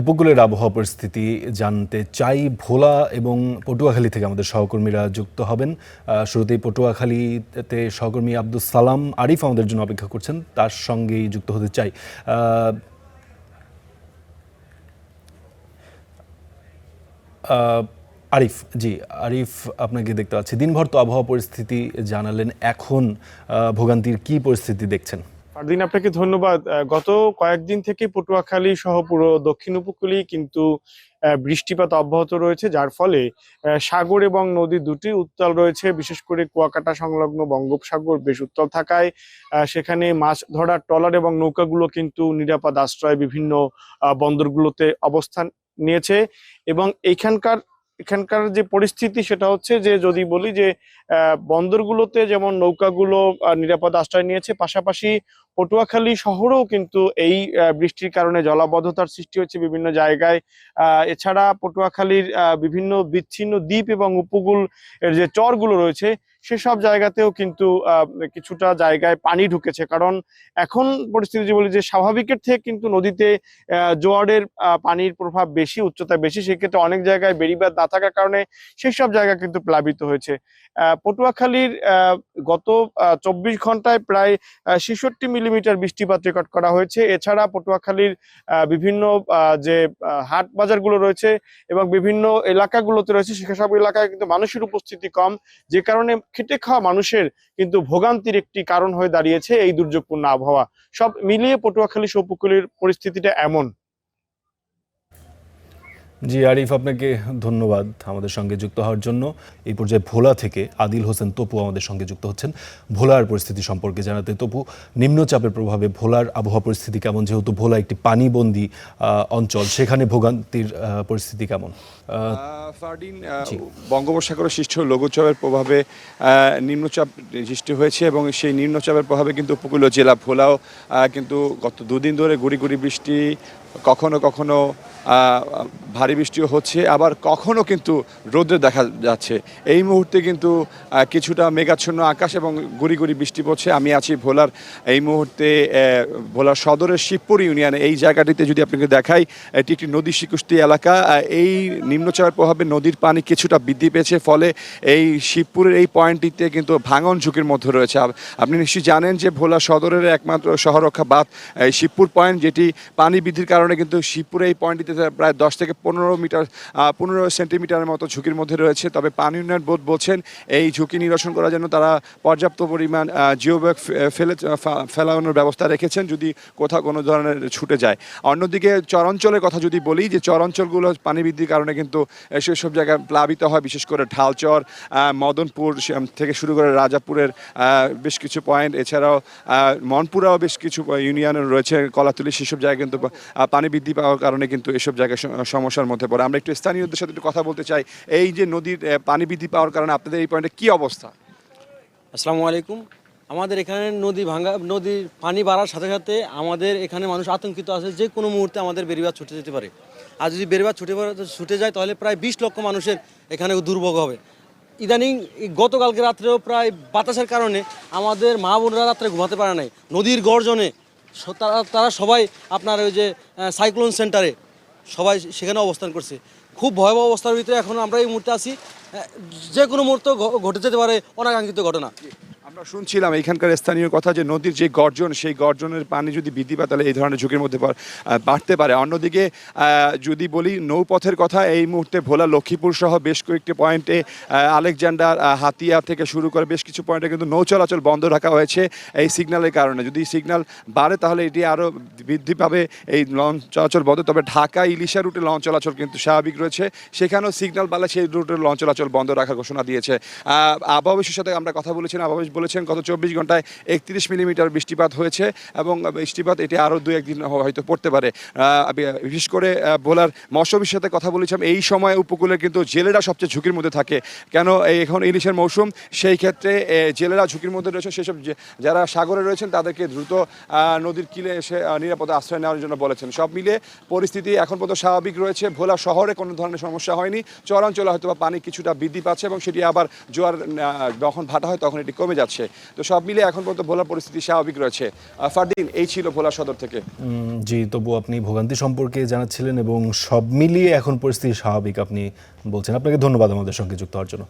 উপকূলের আবহাওয়া পরিস্থিতি জানতে চাই। ভোলা এবং পটুয়াখালী থেকে আমাদের সহকর্মীরা যুক্ত হবেন। শুরুতেই পটুয়াখালীতে সহকর্মী আব্দুস সালাম আরিফ আমাদের জন্য অপেক্ষা করছেন, তার সঙ্গেই যুক্ত হতে চাই। আরিফ, জি আরিফ, আপনাকে দেখতে পাচ্ছি। দিনভর তো আবহাওয়া পরিস্থিতি জানালেন, এখন ভোগান্তির কি পরিস্থিতি দেখছেন? ফারদিন, আপনাকে ধন্যবাদ। গত কয়েকদিন থেকে পটুয়াখালী সহ পুরো দক্ষিণ উপকূলেই কিন্তু বৃষ্টিপাত অব্যাহত রয়েছে, যার ফলে সাগর এবং নদী দুটি উত্তাল রয়েছে। বিশেষ করে কুয়াকাটা সংলগ্ন বঙ্গোপসাগর বেশ উত্তাল থাকায় সেখানে মাছ ধরার ট্রলার এবং নৌকাগুলো কিন্তু নিরাপদ আশ্রয় বিভিন্ন বন্দরগুলোতে অবস্থান নিয়েছে। এবং এখানকার যে পরিস্থিতি সেটা হচ্ছে যে, যদি বলি যে বন্দরগুলোতে যেমন নৌকাগুলো নিরাপদ আশ্রয় নিয়েছে, পাশাপাশি পটুয়াখালী শহরেও কিন্তু এই বৃষ্টির কারণে জলাবদ্ধতার সৃষ্টি হচ্ছে বিভিন্ন জায়গায়। এছাড়া পটুয়াখালীর বিভিন্ন বিচ্ছিন্ন দ্বীপ এবং উপকূল এর যে চরগুলো রয়েছে সেসব জায়গাতেও কিন্তু কিছুটা জায়গায় পানি ঢুকেছে। কারণ এখন পরিস্থিতি যে বলি যে স্বাভাবিকের থেকে কিন্তু নদীতে জোয়ারের পানির প্রভাব বেশি, উচ্চতা বেশি, সেক্ষেত্রে অনেক জায়গায় বেড়িবাঁধ না থাকার কারণে সেই সব জায়গা কিন্তু প্লাবিত হয়েছে। পটুয়াখালীর গত 24 ঘন্টায় প্রায় 66 মিলিমিটার বৃষ্টিপাত রেকর্ড করা হয়েছে। এছাড়া পটুয়াখালীর বিভিন্ন যে হাট বাজারগুলো রয়েছে এবং বিভিন্ন এলাকাগুলোতে রয়েছে, সেসব এলাকায় কিন্তু মানুষের উপস্থিতি কম, যে কারণে খেটে খাওয়া মানুষের কিন্তু ভোগান্তির একটি কারণ হয়ে দাঁড়িয়েছে এই দুর্যোগপূর্ণ আবহাওয়া। সব মিলিয়ে পটুয়াখালী উপকূলের পরিস্থিতিটা এমন। জি আরিফ, আপনাকে ধন্যবাদ আমাদের সঙ্গে যুক্ত হওয়ার জন্য। এই পর্যায়ে ভোলা থেকে আদিল হোসেন তপু আমাদের সঙ্গে যুক্ত হচ্ছেন ভোলার পরিস্থিতি সম্পর্কে জানাতে। তপু, নিম্নচাপের প্রভাবে ভোলার আবহাওয়া পরিস্থিতি কেমন? যেহেতু ভোলা একটি পানিবন্দী অঞ্চল, সেখানে ভোগান্তির পরিস্থিতি কেমন? ফারদিন, বঙ্গোপসাগরে সৃষ্ট লঘুচাপের প্রভাবে নিম্নচাপ সৃষ্টি হয়েছে এবং সেই নিম্নচাপের প্রভাবে কিন্তু উপকূলীয় জেলা ভোলাও কিন্তু গত দুদিন ধরে গুড়ি গুড়ি বৃষ্টি, কখনো কখনো ভারী বৃষ্টিও হচ্ছে, আবার কখনো কিন্তু রৌদ্র দেখা যাচ্ছে। এই মুহূর্তে কিন্তু কিছুটা মেঘাচ্ছন্ন আকাশ এবং গুড়ি গুড়ি বৃষ্টি পড়ছে। আমি আছি ভোলার এই মুহূর্তে ভোলার সদরের শিবপুর ইউনিয়নে। এই জায়গাটিতে যদি আপনাকে দেখাই, এটি একটি নদী শিকুষ্টি এলাকা। এই নিম্নচাপের প্রভাবে নদীর পানি কিছুটা বৃদ্ধি পেয়েছে, ফলে এই শিবপুরের এই পয়েন্টটিতে কিন্তু ভাঙন ঝুঁকির মধ্যে রয়েছে। আপনি নিশ্চয়ই জানেন যে ভোলা সদরের একমাত্র শহররক্ষা বাঁধ এই শিবপুর পয়েন্ট, যেটি পানি বৃদ্ধির কারণে কিন্তু শিবপুরে এই পয়েন্টটিতে প্রায় 10 থেকে 15 সেন্টিমিটারের মতো ঝুঁকির মধ্যে রয়েছে। তবে পানি উন্নয়ন বোর্ড বলছেন এই ঝুঁকি নিরসন করার জন্য তারা পর্যাপ্ত পরিমাণ জিও ব্যাগ ফেলানোর ব্যবস্থা রেখেছেন যদি কোথাও কোনো ধরনের ছুটে যায়। অন্যদিকে চরাঞ্চলের কথা যদি বলি, যে চরাঞ্চলগুলো পানি বৃদ্ধির কারণে কিন্তু সেসব জায়গায় প্লাবিত হয়, বিশেষ করে ঢালচর, মদনপুর থেকে শুরু করে রাজাপুরের বেশ কিছু পয়েন্ট, এছাড়াও মনপুরাও বেশ কিছু ইউনিয়ন রয়েছে, কলাতুলি, সেসব জায়গায় কিন্তু পানি বৃদ্ধি পাওয়ার কারণে কিন্তু এসব জায়গায় সমস্যার মধ্যে পড়ে। আমরা একটু স্থানীয়দের সাথে একটু কথা বলতে চাই। এই যে নদীর পানি বৃদ্ধি পাওয়ার কারণে আপনাদের এই পয়েন্টে কি অবস্থা? আসসালামু আলাইকুম। আমাদের এখানে নদীর পানি বাড়ার সাথে সাথে আমাদের এখানে মানুষ আতঙ্কিত আছে, যে কোনো মুহূর্তে আমাদের বেড়িবাঁধ ছুটে যেতে পারে। আর যদি বেড়িবাঁধ ছুটে যায় তাহলে প্রায় 20 লক্ষ মানুষের এখানে দুর্ভোগ হবে। ইদানিং গতকালকে রাত্রেও প্রায় বাতাসের কারণে আমাদের মা বোনরা রাত্রে ঘুমাতে পারে নাই। নদীর গর্জনে তারা সবাই আপনার ওই যে সাইক্লোন সেন্টারে সবাই সেখানে অবস্থান করছে। খুব ভয়াবহ অবস্থার ভিতরে এখন আমরা এই মুহূর্তে আছি। যে কোনো মুহূর্তে ঘটে যেতে পারে অনাকাঙ্ক্ষিত ঘটনা। আমরা শুনছিলাম এখানকার স্থানীয় কথা যে নদীর যে গর্জন, সেই গর্জনের পানি যদি বৃদ্ধি পায় তাহলে এই ধরনের ঝুঁকির মধ্যে বাড়তে পারে। অন্যদিকে যদি বলি নৌপথের কথা, এই মুহূর্তে ভোলা লক্ষ্মীপুর সহ বেশ কয়েকটি পয়েন্টে, আলেকজান্ডার, হাতিয়া থেকে শুরু করে বেশ কিছু পয়েন্টে কিন্তু নৌ চলাচল বন্ধ রাখা হয়েছে এই সিগন্যালের কারণে। যদি সিগন্যাল বাড়ে তাহলে এটি আরও বৃদ্ধি পাবে এই লঞ্চ চলাচল বন্ধ। তবে ঢাকা ইলিশা রুটে লঞ্চ চলাচল কিন্তু স্বাভাবিক রয়েছে, সেখানেও সিগন্যাল বাড়লে সেই রুটের লঞ্চ চলাচল বন্ধ রাখার ঘোষণা দিয়েছে। আবহাওয়া অফিসের সাথে আমরা কথা বলেছিলাম, আবহাওয়া অফিস বলেছেন গত 24 ঘন্টায় 31 মিলিমিটার বৃষ্টিপাত হয়েছে এবং বৃষ্টিপাত এটি আরও 2-1 দিন হয়তো পড়তে পারে। বিশেষ করে ভোলার মৎস্য অফিসের সাথে কথা বলেছিলাম, এই সময় উপকূলে কিন্তু জেলেরা সবচেয়ে ঝুঁকির মধ্যে থাকে। কেন, এখন ইলিশের মৌসুম, সেই ক্ষেত্রে জেলেরা ঝুঁকির মধ্যে রয়েছে। সেসব যারা সাগরে রয়েছেন তাদেরকে দ্রুত নদীর কিলে এসে নিরাপদে আশ্রয় নেওয়ার জন্য বলেছেন। সব মিলিয়ে পরিস্থিতি এখন পর্যন্ত স্বাভাবিক রয়েছে। ভোলা শহরে কোনো ধরনের সমস্যা হয়নি। চরাঞ্চলে হয়তো পানি কিছুটা বৃদ্ধি পাচ্ছে এবং সেটি আবার জোয়ার যখন ভাটা হয় তখন এটি কমে যাচ্ছে। যাচ্ছে। তো সব মিলিয়ে এখন পর্যন্ত ভোলার পরিস্থিতি স্বাভাবিক রয়েছে। ফারদিন, এই ছিল ভোলা সদর থেকে। জি, তবু আপনি ভোগান্তি সম্পর্কে জানাচ্ছিলেন এবং সব মিলিয়ে এখন পরিস্থিতি স্বাভাবিক আপনি বলছেন। আপনাকে ধন্যবাদ আমাদের সঙ্গে যুক্ত হওয়ার জন্য।